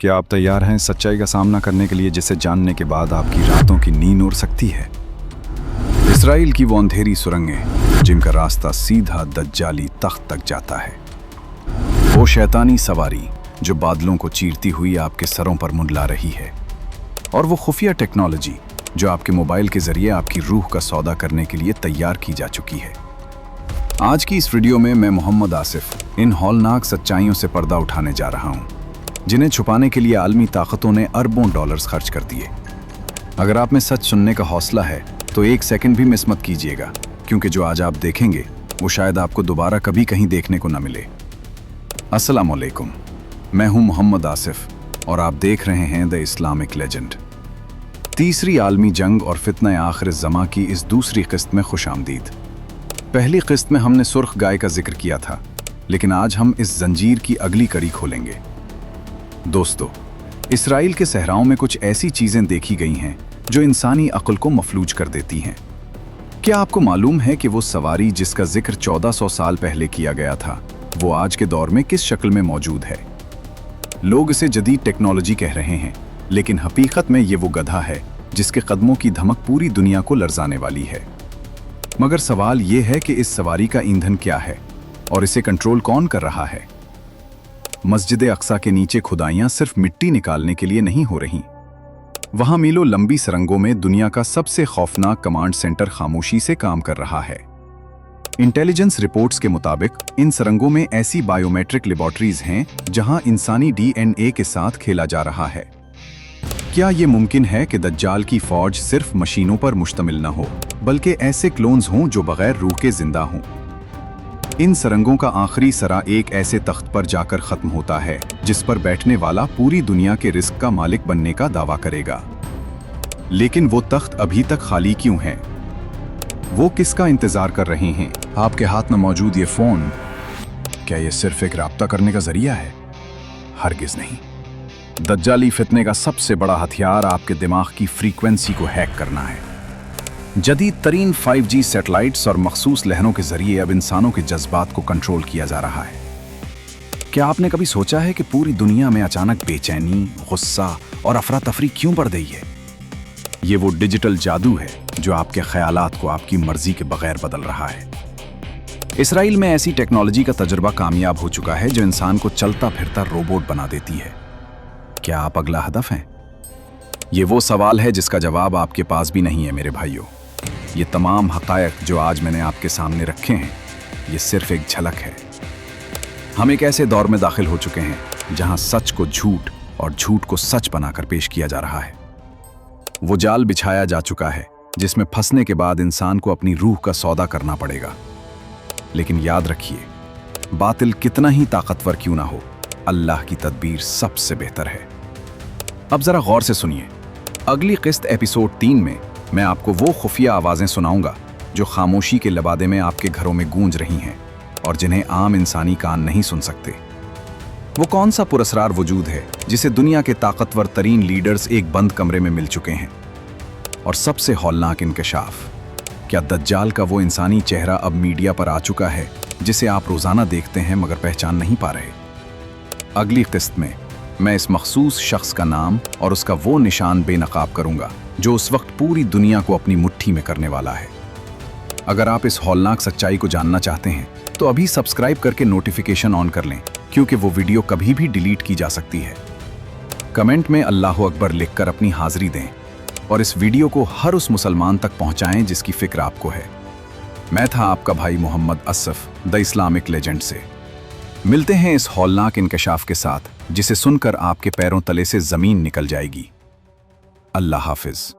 क्या आप तैयार हैं सच्चाई का सामना करने के लिए, जिसे जानने के बाद आपकी रातों की नींद उड़ सकती है? इसराइल की वो अंधेरी सुरंगें जिनका रास्ता सीधा दज्जाली तख्त तक जाता है। वो शैतानी सवारी जो बादलों को चीरती हुई आपके सरों पर मुंडला रही है। और वो खुफिया टेक्नोलॉजी जो आपके मोबाइल के जरिए आपकी रूह का सौदा करने के लिए तैयार की जा चुकी है। आज की इस वीडियो में मैं मोहम्मद आसिफ इन हौलनाक सच्चाइयों से पर्दा उठाने जा रहा हूं, जिन्हें छुपाने के लिए आलमी ताकतों ने अरबों डॉलर्स खर्च कर दिए। अगर आप में सच सुनने का हौसला है तो एक सेकंड भी मिस मत कीजिएगा, क्योंकि जो आज आप देखेंगे वो शायद आपको दोबारा कभी कहीं देखने को न मिले। अस्सलामु अलैकुम, मैं हूं मोहम्मद आसिफ और आप देख रहे हैं द इस्लामिक लेजेंड। तीसरी आलमी जंग और फितना आखिर ज़मा की इस दूसरी किस्त में खुशामदीद। पहली किस्त में हमने सुर्ख गाय का जिक्र किया था, लेकिन आज हम इस जंजीर की अगली कड़ी खोलेंगे। दोस्तों, इसराइल के सहराओं में कुछ ऐसी चीजें देखी गई हैं जो इंसानी अक्ल को मफलूज कर देती हैं। क्या आपको मालूम है कि वो सवारी जिसका जिक्र 1400 साल पहले किया गया था, वो आज के दौर में किस शक्ल में मौजूद है? लोग इसे जदीद टेक्नोलॉजी कह रहे हैं, लेकिन हकीकत में ये वो गधा है जिसके कदमों की धमक पूरी दुनिया को लरजाने वाली है। मगर सवाल ये है कि इस सवारी का ईंधन क्या है और इसे कंट्रोल कौन कर रहा है? मस्जिद अक्सा के नीचे खुदाइयां सिर्फ मिट्टी निकालने के लिए नहीं हो रही। वहां मीलों लंबी सुरंगों में दुनिया का सबसे खौफनाक कमांड सेंटर खामोशी से काम कर रहा है। इंटेलिजेंस रिपोर्ट्स के मुताबिक इन सुरंगों में ऐसी बायोमेट्रिक लेबोरेटरीज हैं जहां इंसानी डीएनए के साथ खेला जा रहा है। क्या ये मुमकिन है कि दज्जाल की फौज सिर्फ मशीनों पर मुश्तमिल न हो, बल्कि ऐसे क्लोन्स हों जो बगैर रूह के जिंदा हों? इन सुरंगों का आखिरी सरा एक ऐसे तख्त पर जाकर खत्म होता है जिस पर बैठने वाला पूरी दुनिया के रिस्क का मालिक बनने का दावा करेगा। लेकिन वो तख्त अभी तक खाली क्यों है? वो किसका इंतजार कर रहे हैं? आपके हाथ में मौजूद ये फोन, क्या ये सिर्फ एक राब्ता करने का जरिया है? हरगिज नहीं। दज्जाली फितने का सबसे बड़ा हथियार आपके दिमाग की फ्रीक्वेंसी को हैक करना है। जदीद तरीन 5G सैटेलाइट्स और मखसूस लहरों के जरिए अब इंसानों के जज्बात को कंट्रोल किया जा रहा है। क्या आपने कभी सोचा है कि पूरी दुनिया में अचानक बेचैनी, गुस्सा और अफरा तफरी क्यों बढ़ गई है? ये वो डिजिटल जादू है जो आपके ख्यालात को आपकी मर्जी के बगैर बदल रहा है। इसराइल में ऐसी टेक्नोलॉजी का तजुर्बा कामयाब हो चुका है जो इंसान को चलता फिरता रोबोट बना देती है। क्या आप अगला हदफ हैं? ये वो सवाल है जिसका जवाब आपके पास भी नहीं है मेरे भाइयों। ये तमाम हक़ायक़ जो आज मैंने आपके सामने रखे हैं, ये सिर्फ एक झलक है। हम एक ऐसे दौर में दाखिल हो चुके हैं जहां सच को झूठ और झूठ को सच बनाकर पेश किया जा रहा है। वो जाल बिछाया जा चुका है जिसमें फंसने के बाद इंसान को अपनी रूह का सौदा करना पड़ेगा। लेकिन याद रखिए, बातिल कितना ही ताकतवर क्यों ना हो, अल्लाह की तदबीर सबसे बेहतर है। अब जरा गौर से सुनिए। अगली किस्त एपिसोड 3 में मैं आपको वो खुफिया आवाज़ें सुनाऊंगा जो खामोशी के लबादे में आपके घरों में गूंज रही हैं और जिन्हें आम इंसानी कान नहीं सुन सकते। वो कौन सा पुरस्कार वजूद है जिसे दुनिया के ताकतवर तरीन लीडर्स एक बंद कमरे में मिल चुके हैं? और सबसे हौलनाक इंकशाफ, क्या दज्जाल का वो इंसानी चेहरा अब मीडिया पर आ चुका है जिसे आप रोज़ाना देखते हैं मगर पहचान नहीं पा रहे? अगली किस्त में मैं इस मखसूस शख्स का नाम और उसका वो निशान बेनकाब करूंगा जो उस वक्त पूरी दुनिया को अपनी मुट्ठी में करने वाला है। अगर आप इस हौलनाक सच्चाई को जानना चाहते हैं तो अभी सब्सक्राइब करके नोटिफिकेशन ऑन कर लें, क्योंकि वो वीडियो कभी भी डिलीट की जा सकती है। कमेंट में अल्लाहु अकबर लिखकर अपनी हाजिरी दें और इस वीडियो को हर उस मुसलमान तक पहुंचाएं जिसकी फिक्र आपको है। मैं था आपका भाई Mohammad Asif the Islamic legend से। मिलते हैं इस हौलनाक इंकशाफ के साथ जिसे सुनकर आपके पैरों तले से जमीन निकल जाएगी। अल्लाह हाफिज।